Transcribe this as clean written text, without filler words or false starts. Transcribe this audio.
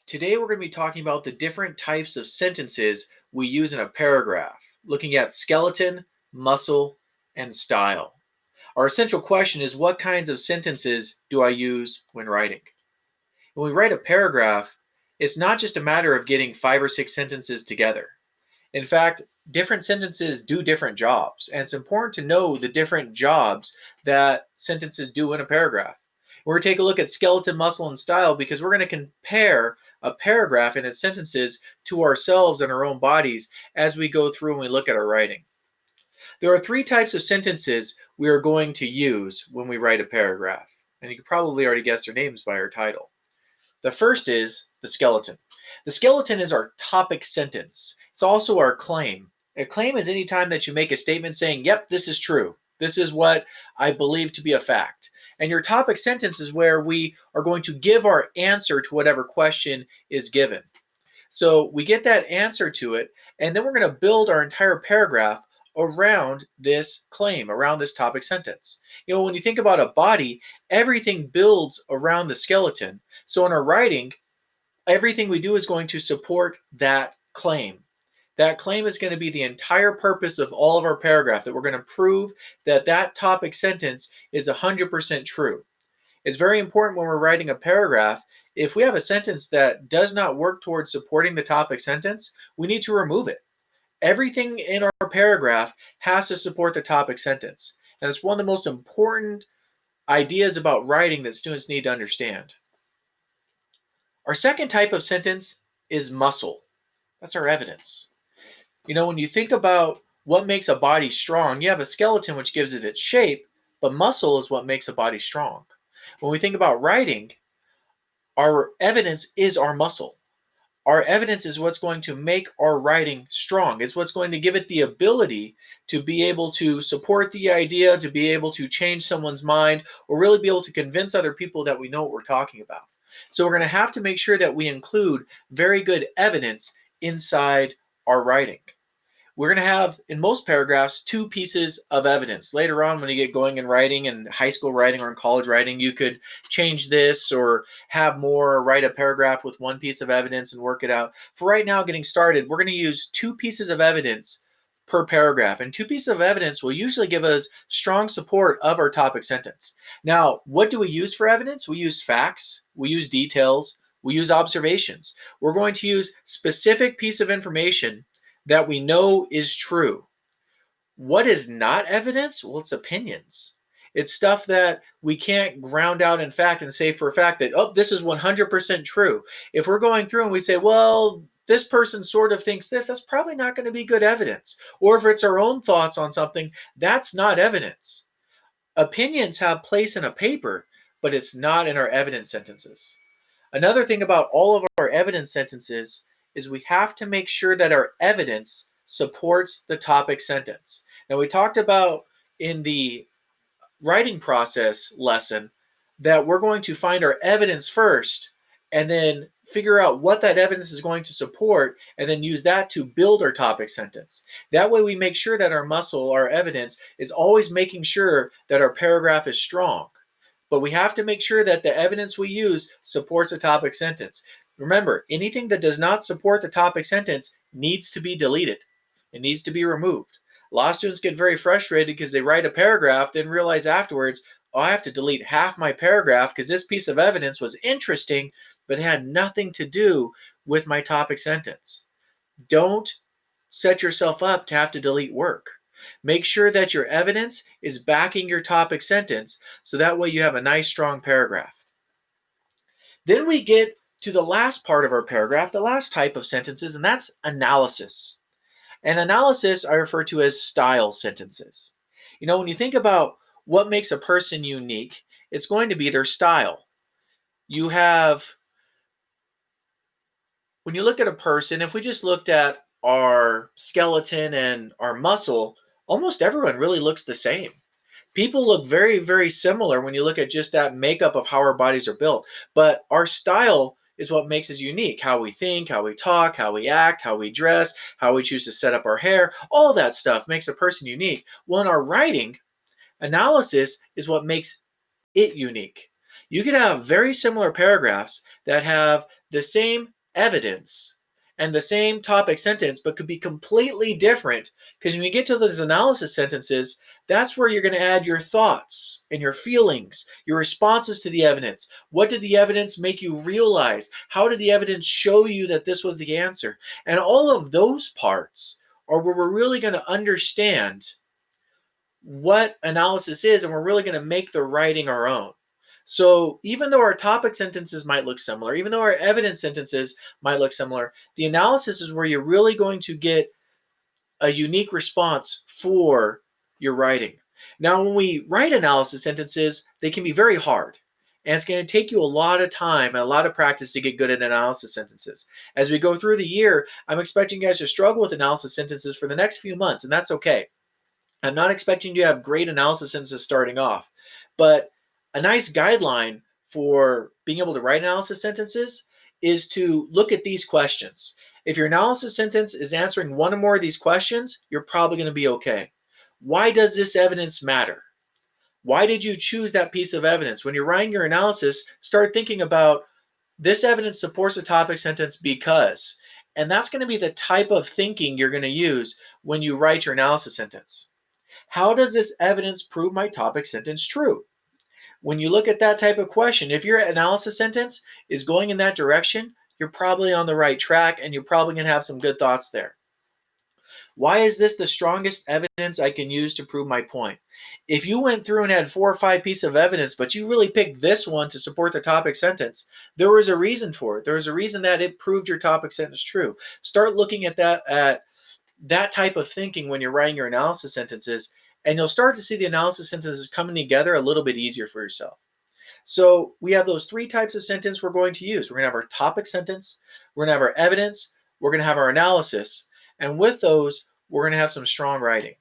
Today, we're going to be talking about the different types of sentences we use in a paragraph, looking at skeleton, muscle, and style. Our essential question is, what kinds of sentences do I use when writing? When we write a paragraph, it's not just a matter of getting 5 or 6 sentences together. In fact, different sentences do different jobs, and it's important to know the different jobs that sentences do in a paragraph. We're going to take a look at skeleton, muscle, and style because we're going to compare a paragraph and its sentences to ourselves and our own bodies as we go through and we look at our writing. There are 3 types of sentences we are going to use when we write a paragraph, and you can probably already guess their names by our title. The first is the skeleton. The skeleton is our topic sentence. It's also our claim. A claim is any time that you make a statement saying, yep, this is true. This is what I believe to be a fact. And your topic sentence is where we are going to give our answer to whatever question is given. So we get that answer to it, and then we're going to build our entire paragraph around this claim, around this topic sentence. When you think about a body, everything builds around the skeleton. So in our writing, everything we do is going to support that claim. That claim is going to be the entire purpose of all of our paragraph, that we're going to prove that that topic sentence is 100% true. It's very important when we're writing a paragraph, if we have a sentence that does not work towards supporting the topic sentence, we need to remove it. Everything in our paragraph has to support the topic sentence. And it's one of the most important ideas about writing that students need to understand. Our second type of sentence is muscle. That's our evidence. When you think about what makes a body strong, you have a skeleton which gives it its shape, but muscle is what makes a body strong. When we think about writing, our evidence is our muscle. Our evidence is what's going to make our writing strong. It's what's going to give it the ability to be able to support the idea, to be able to change someone's mind, or really be able to convince other people that we know what we're talking about. So we're going to have to make sure that we include very good evidence inside our writing. We're going to have, in most paragraphs, 2 pieces of evidence. Later on, when you get going in writing, in high school writing or in college writing, you could change this or have more, or write a paragraph with 1 piece of evidence and work it out. For right now, getting started, we're going to use 2 pieces of evidence per paragraph. And 2 pieces of evidence will usually give us strong support of our topic sentence. Now, what do we use for evidence? We use facts, we use details, we use observations. We're going to use specific piece of information that we know is true. What is not evidence? Well, it's opinions. It's stuff that we can't ground out in fact and say for a fact that, oh, this is 100% true. If we're going through and we say, well, this person sort of thinks this, that's probably not going to be good evidence. Or if it's our own thoughts on something, that's not evidence. Opinions have place in a paper, but it's not in our evidence sentences. Another thing about all of our evidence sentences is we have to make sure that our evidence supports the topic sentence. Now, we talked about in the writing process lesson that we're going to find our evidence first and then figure out what that evidence is going to support and then use that to build our topic sentence. That way we make sure that our muscle, our evidence, is always making sure that our paragraph is strong. But we have to make sure that the evidence we use supports a topic sentence. Remember, anything that does not support the topic sentence needs to be deleted. It needs to be removed. Law students get very frustrated because they write a paragraph, then realize afterwards, oh, I have to delete half my paragraph because this piece of evidence was interesting, but it had nothing to do with my topic sentence. Don't set yourself up to have to delete work. Make sure that your evidence is backing your topic sentence so that way you have a nice strong paragraph. Then we get to the last part of our paragraph, the last type of sentences, and that's analysis. And analysis I refer to as style sentences. When you think about what makes a person unique, it's going to be their style. When you look at a person, if we just looked at our skeleton and our muscle, almost everyone really looks the same. People look very, very similar when you look at just that makeup of how our bodies are built. But our style is what makes us unique. How we think, how we talk, how we act, how we dress, how we choose to set up our hair, all that stuff makes a person unique. Well, in our writing, analysis is what makes it unique. You could have very similar paragraphs that have the same evidence and the same topic sentence, but could be completely different. Because when you get to those analysis sentences, that's where you're going to add your thoughts and your feelings, your responses to the evidence. What did the evidence make you realize? How did the evidence show you that this was the answer? And all of those parts are where we're really going to understand what analysis is, and we're really going to make the writing our own. So even though our topic sentences might look similar, even though our evidence sentences might look similar, the analysis is where you're really going to get a unique response for your writing. Now, when we write analysis sentences, they can be very hard. And it's going to take you a lot of time and a lot of practice to get good at analysis sentences. As we go through the year, I'm expecting you guys to struggle with analysis sentences for the next few months, and that's okay. I'm not expecting you to have great analysis sentences starting off, but a nice guideline for being able to write analysis sentences is to look at these questions. If your analysis sentence is answering one or more of these questions, you're probably going to be okay. Why does this evidence matter? Why did you choose that piece of evidence? When you're writing your analysis, start thinking about this evidence supports a topic sentence because, and that's going to be the type of thinking you're going to use when you write your analysis sentence. How does this evidence prove my topic sentence true? When you look at that type of question, if your analysis sentence is going in that direction, you're probably on the right track and you're probably going to have some good thoughts there. Why is this the strongest evidence I can use to prove my point? If you went through and had 4 or 5 pieces of evidence, but you really picked this one to support the topic sentence, there was a reason for it. There was a reason that it proved your topic sentence true. Start looking at that type of thinking when you're writing your analysis sentences, and you'll start to see the analysis sentences coming together a little bit easier for yourself. So we have those 3 types of sentence we're going to use. We're going to have our topic sentence, we're going to have our evidence, we're going to have our analysis, and with those, we're going to have some strong writing.